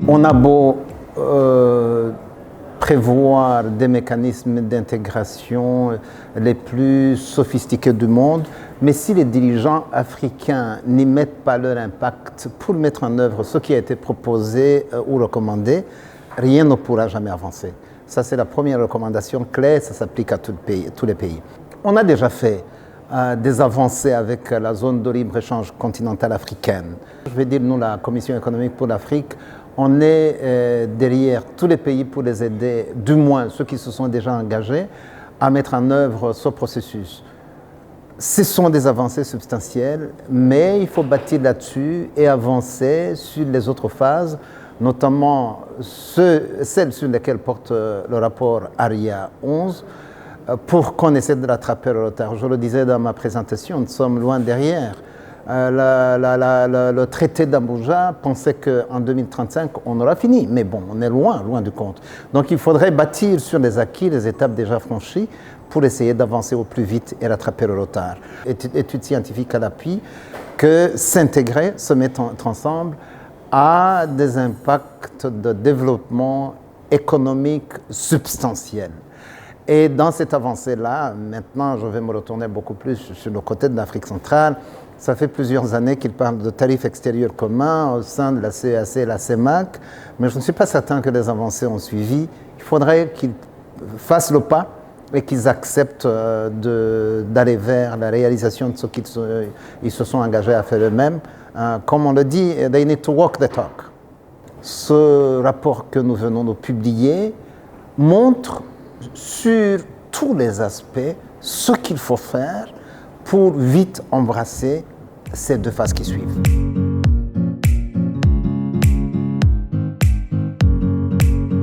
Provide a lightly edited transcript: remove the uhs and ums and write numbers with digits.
On a beau prévoir des mécanismes d'intégration les plus sophistiqués du monde, mais si les dirigeants africains n'y mettent pas leur impact pour mettre en œuvre ce qui a été proposé ou recommandé, rien ne pourra jamais avancer. Ça, c'est la première recommandation clé, ça s'applique à tous les pays. On a déjà fait des avancées avec la zone de libre-échange continentale africaine. Je vais dire, nous, la Commission économique pour l'Afrique, on est derrière tous les pays pour les aider, du moins ceux qui se sont déjà engagés, à mettre en œuvre ce processus. Ce sont des avancées substantielles, mais il faut bâtir là-dessus et avancer sur les autres phases, notamment celles sur lesquelles porte le rapport ARIA 11, pour qu'on essaie de rattraper le retard. Je le disais dans ma présentation, nous sommes loin derrière. Le traité d'Abuja pensait qu'en 2035, on aura fini. Mais bon, on est loin du compte. Donc il faudrait bâtir sur les acquis, les étapes déjà franchies, pour essayer d'avancer au plus vite et rattraper le retard. Études scientifiques à l'appui, que s'intégrer, se mettre ensemble, a des impacts de développement économique substantiels. Et dans cette avancée-là, maintenant, je vais me retourner beaucoup plus sur le côté de l'Afrique centrale. Ça fait plusieurs années qu'ils parlent de tarifs extérieurs communs au sein de la CEAC et la CEMAC, mais je ne suis pas certain que les avancées ont suivi. Il faudrait qu'ils fassent le pas et qu'ils acceptent d'aller vers la réalisation de ce qu'ils se sont engagés à faire eux-mêmes. Comme on le dit, they need to walk the talk. Ce rapport que nous venons de publier montre sur tous les aspects ce qu'il faut faire pour vite embrasser ces deux phases qui suivent.